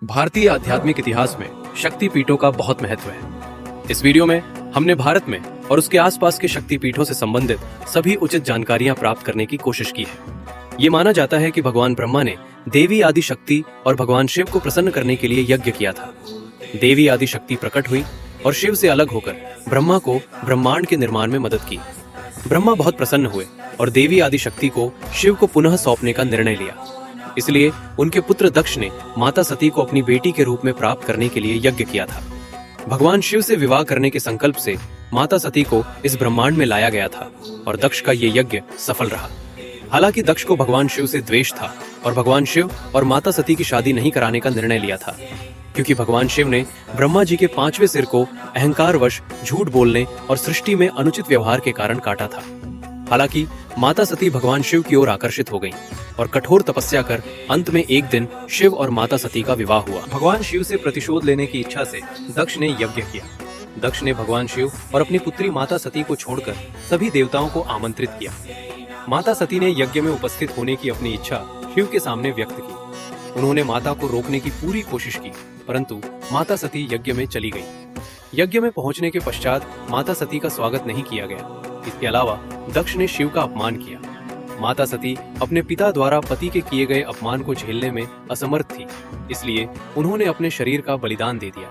भारतीय आध्यात्मिक इतिहास में शक्ति पीठों का बहुत महत्व है। इस वीडियो में हमने भारत में और उसके आसपास के शक्ति पीठों से संबंधित सभी उचित जानकारियां प्राप्त करने की कोशिश की है। ये माना जाता है कि भगवान ब्रह्मा ने देवी आदि शक्ति और भगवान शिव को प्रसन्न करने के लिए यज्ञ किया था। देवी आदि शक्ति प्रकट हुई और शिव से अलग होकर ब्रह्मा को ब्रह्मांड के निर्माण में मदद की। ब्रह्मा बहुत प्रसन्न हुए और देवी आदि शक्ति को शिव को पुनः सौंपने का निर्णय लिया। इसलिए उनके पुत्र दक्ष ने माता सती को अपनी बेटी के रूप में प्राप्त करने के लिए यज्ञ किया था। भगवान शिव से विवाह करने के संकल्प से माता सती को इस ब्रह्मांड में लाया गया था और दक्ष का ये यज्ञ सफल रहा। हालांकि दक्ष को भगवान शिव से द्वेष था और भगवान शिव और माता सती की शादी नहीं कराने का निर्णय लिया था, क्योंकि भगवान शिव ने ब्रह्मा जी के 5वें सिर को अहंकारवश झूठ बोलने और सृष्टि में अनुचित व्यवहार के कारण काटा था। हालांकि माता सती भगवान शिव की ओर आकर्षित हो गईं और कठोर तपस्या कर अंत में एक दिन शिव और माता सती का विवाह हुआ। भगवान शिव से प्रतिशोध लेने की इच्छा से दक्ष ने यज्ञ किया। दक्ष ने भगवान शिव और अपनी पुत्री माता सती को छोड़कर सभी देवताओं को आमंत्रित किया। माता सती ने यज्ञ में उपस्थित होने की अपनी इच्छा शिव के सामने व्यक्त की। उन्होंने माता को रोकने की पूरी कोशिश की, परंतु माता सती यज्ञ में चली गई। यज्ञ में पहुंचने के पश्चात माता सती का स्वागत नहीं किया गया। इसके अलावा दक्ष ने शिव का अपमान किया। माता सती अपने पिता द्वारा पति के किए गए अपमान को झेलने में असमर्थ थी, इसलिए उन्होंने अपने शरीर का बलिदान दे दिया।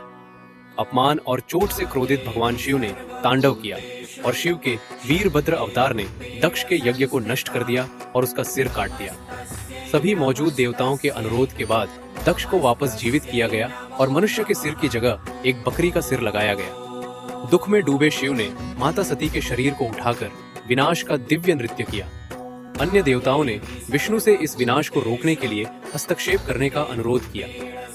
अपमान और चोट से क्रोधित भगवान शिव ने तांडव किया और शिव के वीरभद्र अवतार ने दक्ष के यज्ञ को नष्ट कर दिया और उसका सिर काट दिया। सभी मौजूद देवताओं के अनुरोध के बाद दक्ष को वापस जीवित किया गया और मनुष्य के सिर की जगह एक बकरी का सिर लगाया गया। दुख में डूबे शिव ने माता सती के शरीर को उठाकर विनाश का दिव्य नृत्य किया। अन्य देवताओं ने विष्णु से इस विनाश को रोकने के लिए हस्तक्षेप करने का अनुरोध किया,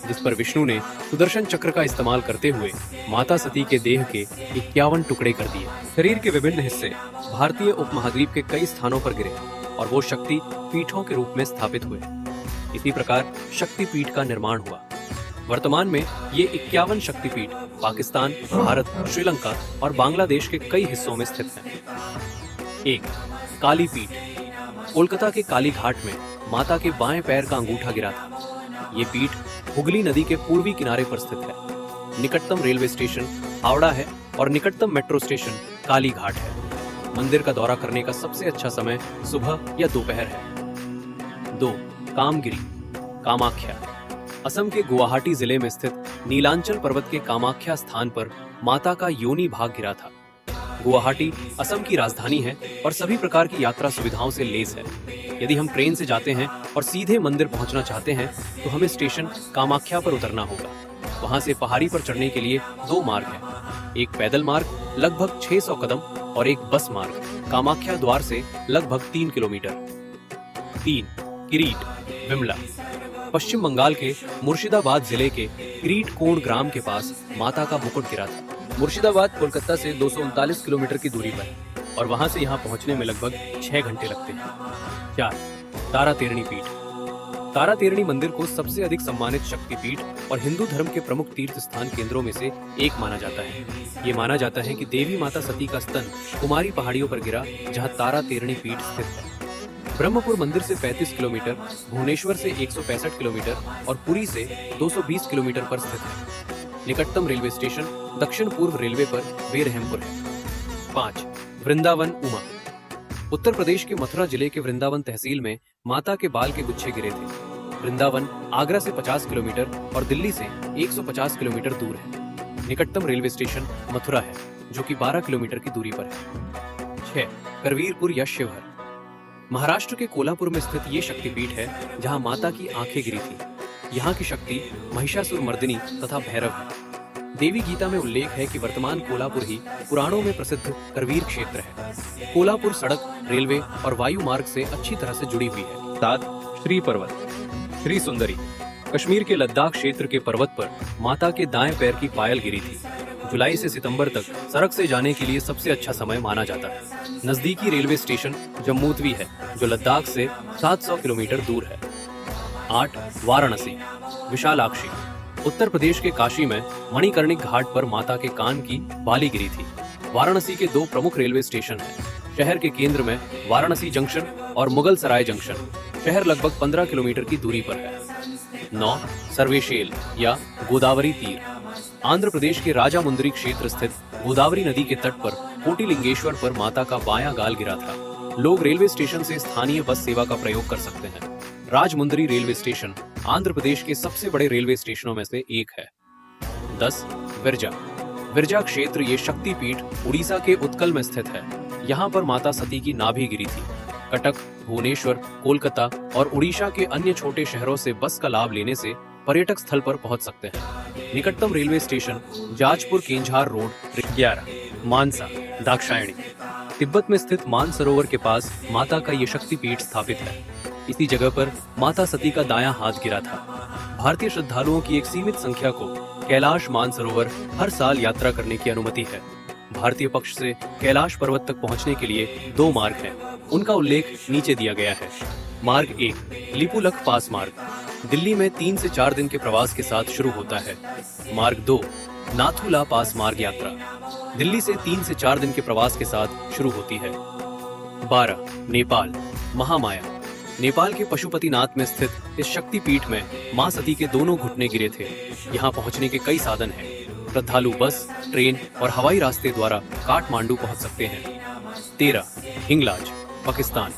जिस पर विष्णु ने सुदर्शन चक्र का इस्तेमाल करते हुए माता सती के देह के 51 टुकड़े कर दिए। शरीर के विभिन्न हिस्से भारतीय उपमहाद्वीप के कई स्थानों पर गिरे और वो शक्ति पीठों के रूप में स्थापित हुए। इसी प्रकार शक्ति पीठ का निर्माण हुआ। वर्तमान में ये 51 शक्तिपीठ पाकिस्तान, भारत, श्रीलंका और बांग्लादेश के कई हिस्सों में स्थित हैं। 1. काली पीठ। कोलकाता के काली घाट में माता के बाएं पैर का अंगूठा गिरा था। ये पीठ हुगली नदी के पूर्वी किनारे पर स्थित है। निकटतम रेलवे स्टेशन हावड़ा है और निकटतम मेट्रो स्टेशन काली घाट है। मंदिर का दौरा करने का सबसे अच्छा समय सुबह या दोपहर है। 2. कामगिरी कामाख्या। असम के गुवाहाटी जिले में स्थित नीलांचल पर्वत के कामाख्या स्थान पर माता का योनि भाग गिरा था। गुवाहाटी असम की राजधानी है और सभी प्रकार की यात्रा सुविधाओं से लैस है। यदि हम ट्रेन से जाते हैं और सीधे मंदिर पहुंचना चाहते हैं तो हमें स्टेशन कामाख्या पर उतरना होगा। वहां से पहाड़ी पर चढ़ने के लिए 2 मार्ग हैं। एक पैदल मार्ग लगभग 600 कदम और एक बस मार्ग कामाख्या द्वार से लगभग 3 किलोमीटर। 3. किरीट विमला। पश्चिम बंगाल के मुर्शिदाबाद जिले के किरीट कोण ग्राम के पास माता का मुकुट गिरा था। मुर्शिदाबाद कोलकाता से 239 किलोमीटर की दूरी पर और वहां से यहां पहुंचने में लगभग 6 घंटे लगते हैं। 4. तारा तेरणी पीठ। तारा तेरणी मंदिर को सबसे अधिक सम्मानित शक्तिपीठ और हिंदू धर्म के प्रमुख तीर्थ स्थान केंद्रों में से एक माना जाता है। ये माना जाता है कि देवी माता सती का स्तन कुमारी पहाड़ियों पर गिरा, जहाँ तारा तेरणी पीठ स्थित है। ब्रह्मपुर मंदिर से 35 किलोमीटर, भुवनेश्वर से 165 किलोमीटर और पुरी से 220 किलोमीटर पर स्थित है। निकटतम रेलवे स्टेशन दक्षिण पूर्व रेलवे पर बेरहमपुर है। 5. वृंदावन उमा। उत्तर प्रदेश के मथुरा जिले के वृंदावन तहसील में माता के बाल के गुच्छे गिरे थे। वृंदावन आगरा से 50 किलोमीटर और दिल्ली से 150 किलोमीटर दूर है। निकटतम रेलवे स्टेशन मथुरा है, जो कि 12 किलोमीटर की दूरी पर है। 6. करवीरपुर या शिवहर। महाराष्ट्र के कोल्हापुर में स्थित ये शक्तिपीठ है, जहां माता की आंखें गिरी थी। यहाँ की शक्ति महिषासुर मर्दिनी तथा भैरव है। देवी गीता में उल्लेख है कि वर्तमान कोल्हापुर ही पुराणों में प्रसिद्ध करवीर क्षेत्र है। कोल्हापुर सड़क, रेलवे और वायु मार्ग से अच्छी तरह से जुड़ी हुई है। 7. श्री पर्वत। श्री सुंदरी। कश्मीर के लद्दाख क्षेत्र के पर्वत पर माता के दाएं पैर की पायल गिरी थी। जुलाई से सितंबर तक सड़क से जाने के लिए सबसे अच्छा समय माना जाता है। नजदीकी रेलवे स्टेशन जम्मूतवी है, जो लद्दाख से 700 किलोमीटर दूर है। 8. वाराणसी विशालाक्षी। उत्तर प्रदेश के काशी में मणिकर्णिक घाट पर माता के कान की बाली गिरी थी। वाराणसी के 2 प्रमुख रेलवे स्टेशन हैं। शहर के केंद्र में वाराणसी जंक्शन और मुगल सराय जंक्शन। शहर लगभग 15 किलोमीटर की दूरी पर है। 9 सर्वेशेल या गोदावरी तीर। आंध्र प्रदेश के राजामुंदरी क्षेत्र स्थित गोदावरी नदी के तट पर कोटिलिंगेश्वर पर माता का बायां गाल गिरा था। लोग रेलवे स्टेशन से स्थानीय बस सेवा का प्रयोग कर सकते हैं। राजमुंदरी रेलवे स्टेशन आंध्र प्रदेश के सबसे बड़े रेलवे स्टेशनों में से एक है। 10 विरजा। विरजा क्षेत्र ये शक्तिपीठ उड़ीसा के उत्कल में स्थित है। यहाँ पर माता सती की नाभि गिरी थी। कटक, भुवनेश्वर, कोलकाता और उड़ीसा के अन्य छोटे शहरों से बस का लाभ लेने से पर्यटक स्थल पर पहुंच सकते हैं। निकटतम रेलवे स्टेशन जाजपुर केंझार रोड। 11 मानसा दाक्षायणी। तिब्बत में स्थित मानसरोवर के पास माता का ये शक्तिपीठ स्थापित है। इसी जगह पर माता सती का दायां हाथ गिरा था। भारतीय श्रद्धालुओं की एक सीमित संख्या को कैलाश मानसरोवर हर साल यात्रा करने की अनुमति है। भारतीय पक्ष से कैलाश पर्वत तक पहुंचने के लिए 2 मार्ग हैं। उनका उल्लेख नीचे दिया गया है। मार्ग 1 लिपुलख पास मार्ग दिल्ली में 3 से 4 दिन के प्रवास के साथ शुरू होता है। मार्ग 2 नाथुला पास मार्ग यात्रा दिल्ली से 3 से 4 दिन के प्रवास के साथ शुरू होती है। 12 नेपाल महामाया। नेपाल के पशुपतिनाथ में स्थित इस शक्तिपीठ में मां सती के दोनों घुटने गिरे थे। यहाँ पहुँचने के कई साधन हैं। श्रद्धालु बस, ट्रेन और हवाई रास्ते द्वारा काठमांडू पहुँच सकते हैं। 13 हिंगलाज पाकिस्तान।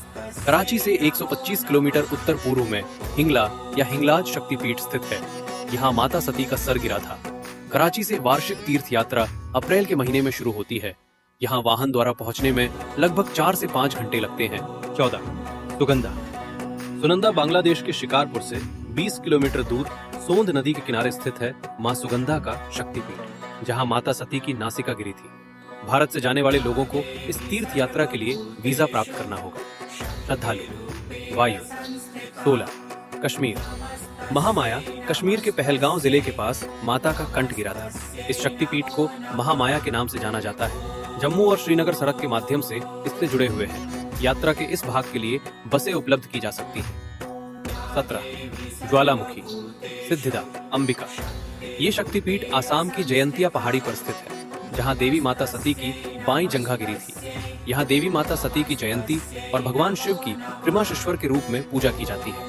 कराची से 125 किलोमीटर उत्तर पूर्व में हिंगला या हिंगलाज शक्तिपीठ स्थित है। यहाँ माता सती का सर गिरा था। कराची से वार्षिक तीर्थ यात्रा अप्रैल के महीने में शुरू होती है। यहाँ वाहन द्वारा पहुँचने में लगभग 4 से 5 घंटे लगते हैं। 14 सुगंधा। सुनंदा बांग्लादेश के शिकारपुर से 20 किलोमीटर दूर सोंद नदी के किनारे स्थित है मां सुगंधा का शक्तिपीठ, जहां माता सती की नासिका गिरी थी। भारत से जाने वाले लोगों को इस तीर्थ यात्रा के लिए वीजा प्राप्त करना होगा। श्रद्धालु वायु। 16 कश्मीर। महामाया कश्मीर के पहलगांव जिले के पास माता का कंठ गिरा था। इस शक्तिपीठ को महामाया के नाम से जाना जाता है। जम्मू और श्रीनगर सड़क के माध्यम से इससे जुड़े हुए हैं। यात्रा के इस भाग के लिए बसें उपलब्ध की जा सकती हैं। 17 ज्वालामुखी सिद्धिदा अंबिका। ये शक्तिपीठ आसाम की जयंतिया पहाड़ी पर स्थित है, जहां देवी माता सती की बाईं जंघा गिरी थी। यहाँ देवी माता सती की जयंती और भगवान शिव की त्रिमाशेश्वर के रूप में पूजा की जाती है।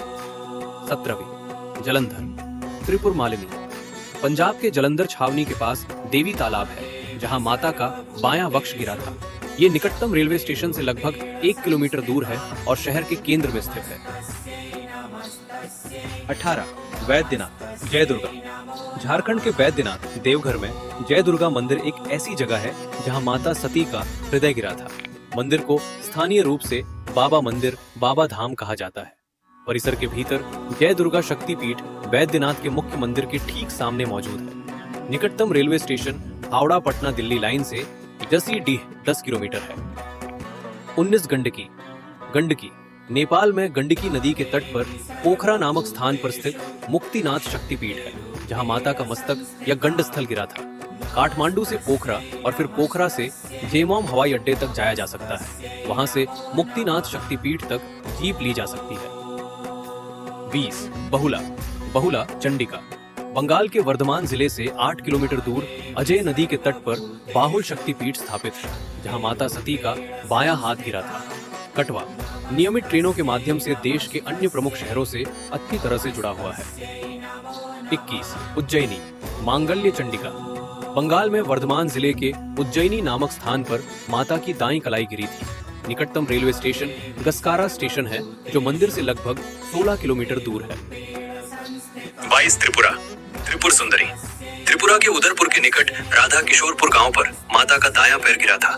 17वीं जलंधर त्रिपुर मालिनी। पंजाब के जलंधर छावनी के पास देवी तालाब है, जहां माता का बायां वक्ष गिरा था। ये निकटतम रेलवे स्टेशन से लगभग 1 किलोमीटर दूर है और शहर के केंद्र में स्थित है। 18 वैद्यनाथ जय दुर्गा। झारखंड के वैद्यनाथ देवघर में जय दुर्गा मंदिर एक ऐसी जगह है जहां माता सती का हृदय गिरा था। मंदिर को स्थानीय रूप से बाबा मंदिर, बाबा धाम कहा जाता है। परिसर के भीतर जय दुर्गा शक्तिपीठ वैद्यनाथ के मुख्य मंदिर के ठीक सामने मौजूद है। निकटतम railway station Howrah Patna Delhi line से जसीडीह 10 किलोमीटर है। 19 गंडकी। गंडकी नेपाल में गंडकी नदी के तट पर पोखरा नामक स्थान पर स्थित मुक्तिनाथ शक्तिपीठ है, जहां माता का मस्तक या गंड स्थल गिरा था। काठमांडू से पोखरा और फिर पोखरा से जेमोम हवाई अड्डे तक जाया जा सकता है। वहां से मुक्तिनाथ शक्तिपीठ तक जीप ली जा सकती है। 20 बहुला। बहुला चंडिका। बंगाल के वर्धमान जिले से 8 किलोमीटर दूर अजय नदी के तट पर बाहुल शक्तिपीठ स्थापित है, जहां माता सती का बायां हाथ गिरा था। कटवा नियमित ट्रेनों के माध्यम से देश के अन्य प्रमुख शहरों से अच्छी तरह से जुड़ा हुआ है। 21 उज्जैनी मांगल्य चंडिका। बंगाल में वर्धमान जिले के उज्जैनी नामक स्थान पर माता की दाईं कलाई गिरी थी। निकटतम रेलवे स्टेशन गस्कारा स्टेशन है, जो मंदिर से लगभग 16 किलोमीटर दूर है। 22 त्रिपुरा त्रिपुर सुंदरी। त्रिपुरा के उदयपुर के निकट राधा किशोरपुर गांव पर माता का दायां पैर गिरा था।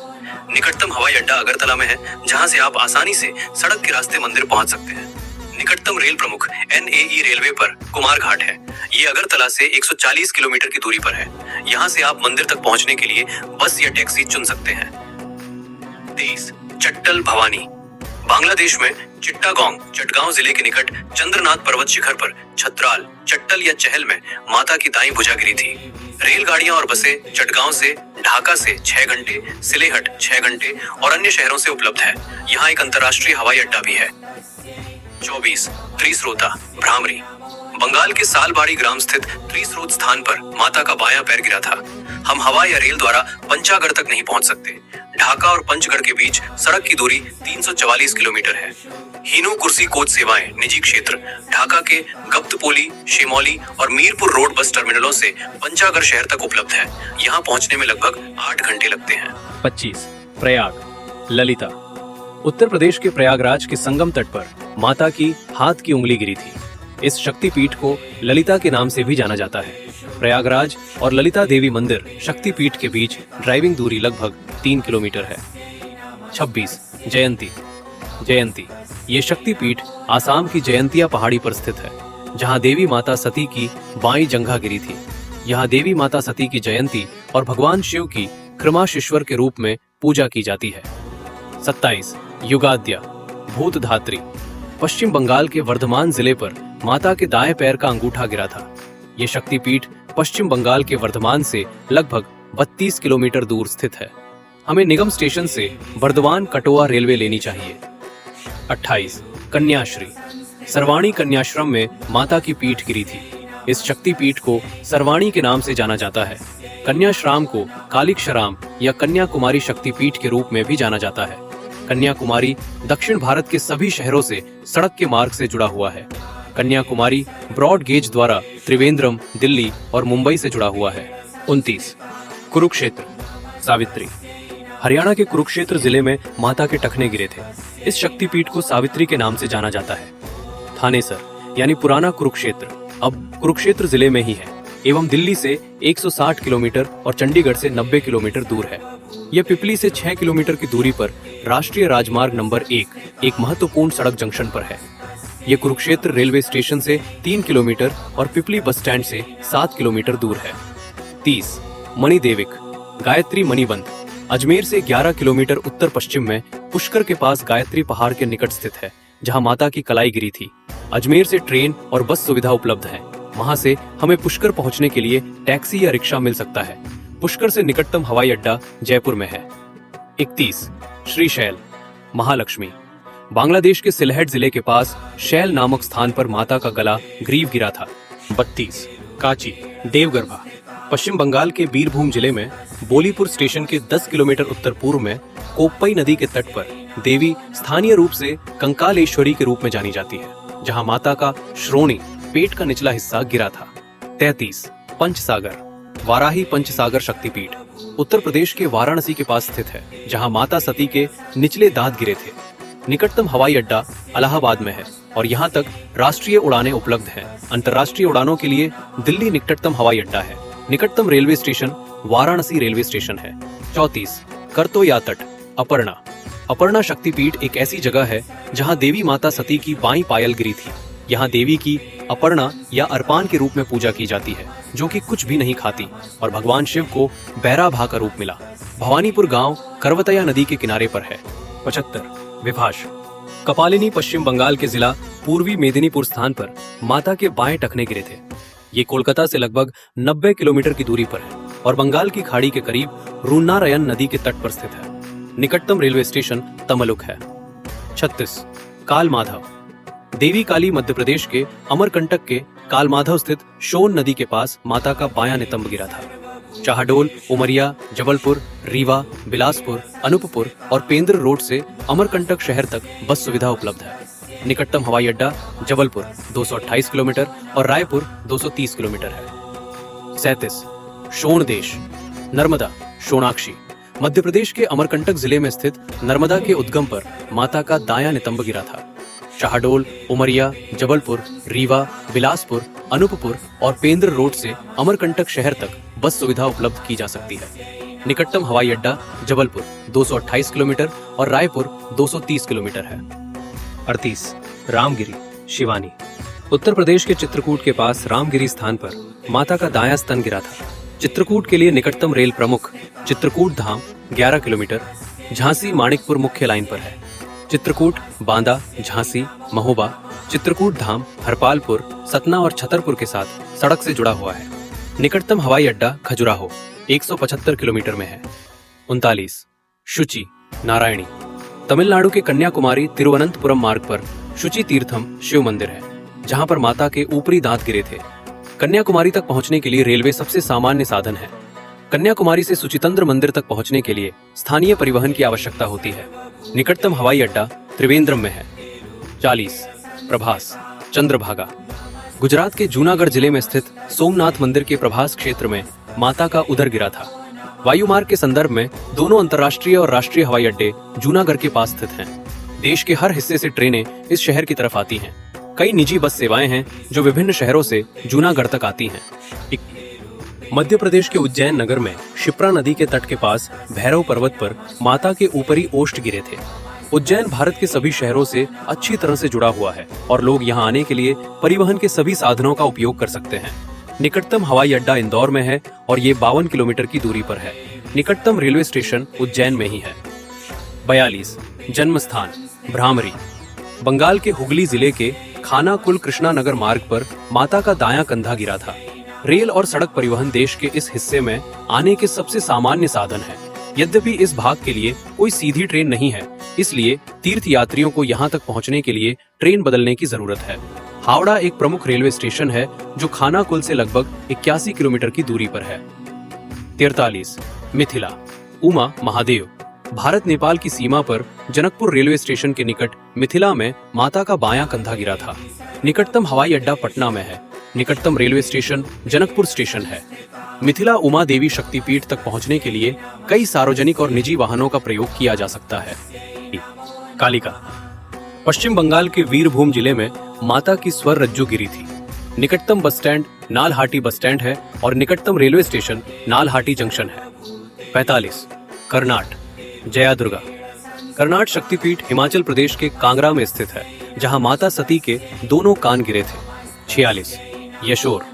निकटतम हवाई अड्डा अगरतला में है, जहां से आप आसानी से सड़क के रास्ते मंदिर पहुंच सकते हैं। निकटतम रेल प्रमुख NAE रेलवे पर कुमार घाट है। ये अगरतला से 140 किलोमीटर की दूरी पर है। यहाँ से आप मंदिर तक पहुंचने के लिए बस या टैक्सी चुन सकते हैं। 23 चट्टल भवानी। बांग्लादेश में चिट्टागोंग चटगांव जिले के निकट चंद्रनाथ पर्वत शिखर पर छत्राल, चट्टल या चहल में माता की दाईं भुजा गिरी थी। रेलगाड़ियां और बसें चटगांव से ढाका से 6 घंटे, सिलेहट 6 घंटे और अन्य शहरों से उपलब्ध है। यहाँ एक अंतर्राष्ट्रीय हवाई अड्डा भी है। 24 त्रिस्रोता भ्रामरी। बंगाल के सालबाड़ी ग्राम स्थित त्रिस्रोत स्थान पर माता का बायां पैर गिरा था। हम हवा या रेल द्वारा पंचागढ़ तक नहीं पहुंच सकते। ढाका और पंचगढ़ के बीच सड़क की दूरी 344 किलोमीटर है। हीनो कुर्सी कोच सेवाएं निजी क्षेत्र ढाका के गप्तपोली, शेमौली और मीरपुर रोड बस टर्मिनलों से पंचागर शहर तक उपलब्ध है। यहाँ पहुँचने में लगभग 8 घंटे लगते हैं। 25 प्रयाग ललिता। उत्तर प्रदेश के प्रयागराज के संगम तट पर माता की हाथ की उंगली गिरी थी। इस शक्तिपीठ को ललिता के नाम से भी जाना जाता है। प्रयागराज और ललिता देवी मंदिर शक्तिपीठ के बीच ड्राइविंग दूरी लगभग 3 किलोमीटर है। 26 जयंती। जयंती ये शक्तिपीठ आसाम की जयंतिया पहाड़ी पर स्थित है, जहां देवी माता सती की बाईं जंघा गिरी थी। यहाँ देवी माता सती की जयंती और भगवान शिव की कृमाशिश्वर के रूप में पूजा की जाती है। 27 युगाद्या भूतधात्री। पश्चिम बंगाल के वर्धमान जिले पर माता के दाएं पैर का अंगूठा गिरा था। ये शक्तिपीठ पश्चिम बंगाल के वर्धमान से लगभग 32 किलोमीटर दूर स्थित है। हमें निगम स्टेशन से बर्दवान कटोआ रेलवे लेनी चाहिए। 28 कन्याश्री। सरवाणी कन्याश्रम में माता की पीठ गिरी थी। इस शक्तिपीठ को सरवाणी के नाम से जाना जाता है। कन्याश्राम को कालिकशराम या कन्याकुमारी शक्तिपीठ के रूप में भी जाना जाता है। कन्याकुमारी दक्षिण भारत के सभी शहरों से सड़क के मार्ग से जुड़ा हुआ है। कन्याकुमारी ब्रॉड गेज द्वारा त्रिवेंद्रम, दिल्ली और मुंबई से जुड़ा हुआ है। 29 कुरुक्षेत्र सावित्री। हरियाणा के कुरुक्षेत्र जिले में माता के टखने गिरे थे। इस शक्तिपीठ को सावित्री के नाम से जाना जाता है। थानेसर यानी पुराना कुरुक्षेत्र अब कुरुक्षेत्र जिले में ही है एवं दिल्ली से 160 किलोमीटर और चंडीगढ़ से 90 किलोमीटर दूर है। यह पिपली से 6 किलोमीटर की दूरी पर राष्ट्रीय राजमार्ग नंबर 1 एक महत्वपूर्ण सड़क जंक्शन पर है। यह कुरुक्षेत्र रेलवे स्टेशन से 3 किलोमीटर और पिपली बस स्टैंड से 7 किलोमीटर दूर है। 30 मणिदेविक गायत्री मणिबंध। अजमेर से 11 किलोमीटर उत्तर पश्चिम में पुष्कर के पास गायत्री पहाड़ के निकट स्थित है, जहां माता की कलाई गिरी थी। अजमेर से ट्रेन और बस सुविधा उपलब्ध है। वहां से हमें पुष्कर पहुंचने के लिए टैक्सी या रिक्शा मिल सकता है। पुष्कर से निकटतम हवाई अड्डा जयपुर में है। 31 श्रीशैल महालक्ष्मी। बांग्लादेश के सिलहट जिले के पास शैल नामक स्थान पर माता का गला ग्रीव गिरा था। 32 काची देवगर्भा। पश्चिम बंगाल के बीरभूम जिले में बोलीपुर स्टेशन के 10 किलोमीटर उत्तर पूर्व में कोप्पई नदी के तट पर देवी स्थानीय रूप से कंकालेश्वरी के रूप में जानी जाती है, जहां माता का श्रोणी पेट का निचला हिस्सा गिरा था। 33 पंचसागर वाराही पंचसागर शक्तिपीठ। उत्तर प्रदेश के वाराणसी के पास स्थित है, जहां माता सती के निचले दांत गिरे थे। निकटतम हवाई अड्डा इलाहाबाद में है और यहां तक राष्ट्रीय उड़ानें उपलब्ध हैं। अंतर्राष्ट्रीय उड़ानों के लिए दिल्ली निकटतम हवाई अड्डा है। निकटतम railway station Varanasi railway station है। 34 करतोया तट अपर्णा। अपर्णा शक्तिपीठ एक ऐसी जगह है जहां देवी माता सती की बाईं पायल गिरी थी। यहाँ देवी की अपर्णा या अर्पान के रूप में पूजा की जाती है, जो कि कुछ भी नहीं खाती, और भगवान शिव को बैरा भा का रूप मिला। भवानीपुर गांव करवतया नदी के किनारे पर है। 75 विभाष। कपालिनी पश्चिम बंगाल के जिला पूर्वी मेदिनीपुर स्थान पर माता के बाएं टखने गिरे थे। ये कोलकाता से लगभग 90 किलोमीटर की दूरी पर है और बंगाल की खाड़ी के करीब रून्नारायण नदी के तट पर स्थित है। निकटतम रेलवे स्टेशन तमलुक है। 36 कालमाधव। देवी काली मध्य प्रदेश के अमरकंटक के कालमाधव स्थित शोन नदी के पास माता का बायां नितंब गिरा था। शाहडोल, उमरिया, जबलपुर, रीवा, बिलासपुर, अनूपपुर और पेंद्र रोड से अमरकंटक शहर तक बस सुविधा उपलब्ध है। निकटतम हवाई अड्डा जबलपुर 228 किलोमीटर और रायपुर 230 किलोमीटर है। 37 शोणदेश नर्मदा शोणाक्षी। मध्य प्रदेश के अमरकंटक जिले में स्थित नर्मदा के उद्गम पर माता का दायां नितंब गिरा था। शाहडोल, उमरिया, जबलपुर, रीवा, बिलासपुर, अनूपपुर और पेंद्र रोड से अमरकंटक शहर तक बस सुविधा उपलब्ध की जा सकती है। निकटतम हवाई अड्डा जबलपुर 228 किलोमीटर और रायपुर 230 किलोमीटर है। 38 रामगिरी शिवानी। उत्तर प्रदेश के चित्रकूट के पास रामगिरी स्थान पर माता का दायां स्तन गिरा था। चित्रकूट के लिए निकटतम रेल प्रमुख चित्रकूट धाम 11 किलोमीटर झांसी माणिकपुर मुख्य लाइन पर है। चित्रकूट, बांदा, झांसी, महोबा, चित्रकूट धाम, हरपालपुर, सतना और छतरपुर के साथ सड़क से जुड़ा हुआ है। निकटतम हवाई अड्डा खजुराहो 175 किलोमीटर में है। 39 शुचि नारायणी। तमिलनाडु के कन्याकुमारी तिरुवनंतपुरम मार्ग पर शुचि तीर्थम शिव मंदिर है, जहां पर माता के ऊपरी दांत गिरे थे। कन्याकुमारी तक पहुंचने के लिए रेलवे सबसे सामान्य साधन है। कन्याकुमारी से सुचितंद्र मंदिर तक पहुंचने के लिए स्थानीय परिवहन की आवश्यकता होती है। निकटतम हवाई अड्डा त्रिवेंद्रम में है। 40 प्रभास चंद्रभागा। गुजरात के जूनागढ़ जिले में स्थित सोमनाथ मंदिर के प्रभास क्षेत्र में माता का उदर गिरा था। वायुमार्ग के संदर्भ में दोनों अंतर्राष्ट्रीय और राष्ट्रीय हवाई अड्डे जूनागढ़ के पास स्थित हैं। देश के हर हिस्से से ट्रेनें इस शहर की तरफ आती हैं। कई निजी बस सेवाएं हैं जो विभिन्न शहरों से जूनागढ़ तक आती हैं। मध्य प्रदेश के उज्जैन नगर में शिप्रा नदी के तट के पास भैरव पर्वत पर माता के ऊपरी ओष्ठ गिरे थे। उज्जैन भारत के सभी शहरों से अच्छी तरह से जुड़ा हुआ है और लोग यहाँ आने के लिए परिवहन के सभी साधनों का उपयोग कर सकते हैं। निकटतम हवाई अड्डा इंदौर में है और ये 52 किलोमीटर की दूरी पर है। निकटतम रेलवे स्टेशन उज्जैन में ही है। 42 जन्म स्थान भ्रामरी। बंगाल के हुगली जिले के खानाकुल कृष्णा नगर मार्ग पर माता का दायां कंधा गिरा था। रेल और सड़क परिवहन देश के इस हिस्से में आने के सबसे सामान्य साधन है। यद्यपि इस भाग के लिए कोई सीधी ट्रेन नहीं है, इसलिए तीर्थ यात्रियों को यहाँ तक पहुँचने के लिए ट्रेन बदलने की जरूरत है। हावड़ा एक प्रमुख रेलवे स्टेशन है जो खानाकुल से लगभग 81 किलोमीटर की दूरी पर है। 43 मिथिला उमा महादेव। भारत नेपाल की सीमा पर जनकपुर रेलवे स्टेशन के निकट मिथिला में माता का बायां कंधा गिरा था। निकटतम हवाई अड्डा पटना में है। निकटतम रेलवे स्टेशन जनकपुर स्टेशन है। मिथिला उमा देवी शक्तिपीठ तक पहुंचने के लिए कई सार्वजनिक और निजी वाहनों का प्रयोग किया जा सकता है। कालिका। पश्चिम बंगाल के वीरभूम जिले में माता की स्वर रज्जु गिरी थी। निकटतम बस स्टैंड नालहाटी बस स्टैंड है और निकटतम रेलवे स्टेशन नालहाटी जंक्शन है। 45 कर्नाट जया दुर्गा। कर्नाट शक्तिपीठ हिमाचल प्रदेश के कांगड़ा में स्थित है, जहां माता सती के दोनों कान गिरे थे। 46 यशोर।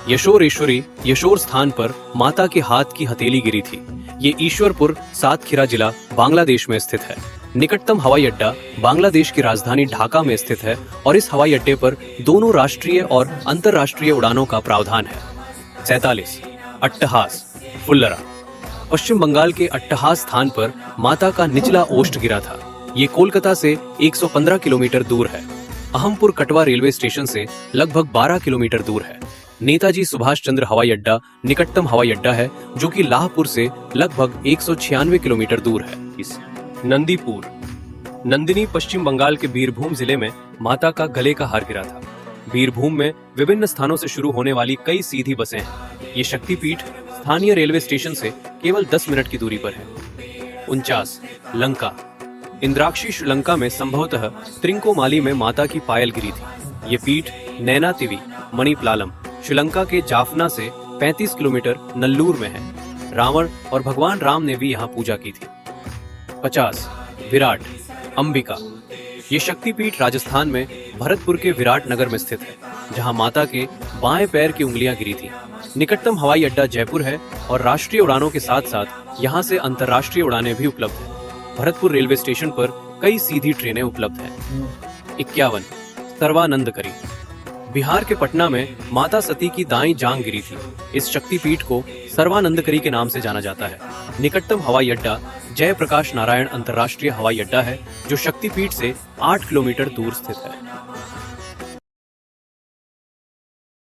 यशोर ईश्वरी यशोर स्थान पर माता के हाथ की हथेली गिरी थी। ये ईश्वरपुर सातखीरा जिला बांग्लादेश में स्थित है। निकटतम हवाई अड्डा बांग्लादेश की राजधानी ढाका में स्थित है और इस हवाई अड्डे पर दोनों राष्ट्रीय और अंतर्राष्ट्रीय उड़ानों का प्रावधान है। 47 अट्टहास फुल्लरा। पश्चिम बंगाल के अट्टहास स्थान पर माता का निचला ओष्ठ गिरा था। ये कोलकाता से 115 किलोमीटर दूर है। अहमपुर कटवा रेलवे स्टेशन से लगभग 12 किलोमीटर दूर है। नेताजी सुभाष चंद्र हवाई अड्डा निकटतम हवाई अड्डा है जो कि लाहपुर से लगभग 196 किलोमीटर दूर है। नंदीपुर। नंदिनी पश्चिम बंगाल के बीरभूम जिले में माता का गले का हार गिरा था। बीरभूम में विभिन्न स्थानों से शुरू होने वाली कई सीधी बसें हैं। ये शक्तिपीठ स्थानीय रेलवे स्टेशन से केवल 10 मिनट की दूरी पर है। 49 लंका। इंद्राक्षी श्रीलंका में संभवतः त्रिंकोमाली में माता की पायल गिरी थी। ये पीठ नैनातिवी मणिप्लालम श्रीलंका के जाफना से 35 किलोमीटर नल्लूर में है। रावण और भगवान राम ने भी यहाँ पूजा की थी। 50 विराट अंबिका। ये शक्तिपीठ राजस्थान में भरतपुर के विराट नगर में स्थित है, जहाँ माता के बाएं पैर की उंगलियां गिरी थी। निकटतम हवाई अड्डा जयपुर है और राष्ट्रीय उड़ानों के साथ साथ यहाँ से अंतर्राष्ट्रीय उड़ानें भी उपलब्ध हैं। भरतपुर रेलवे स्टेशन पर कई सीधी ट्रेनें उपलब्ध हैं। 51 सर्वानंदकरी। बिहार के पटना में माता सती की दाईं जांघ गिरी थी। इस शक्तिपीठ को सर्वानंदकरी के नाम से जाना जाता है। निकटतम हवाई अड्डा जयप्रकाश नारायण अंतर्राष्ट्रीय हवाई अड्डा है जो शक्तिपीठ से 8 किलोमीटर दूर स्थित है।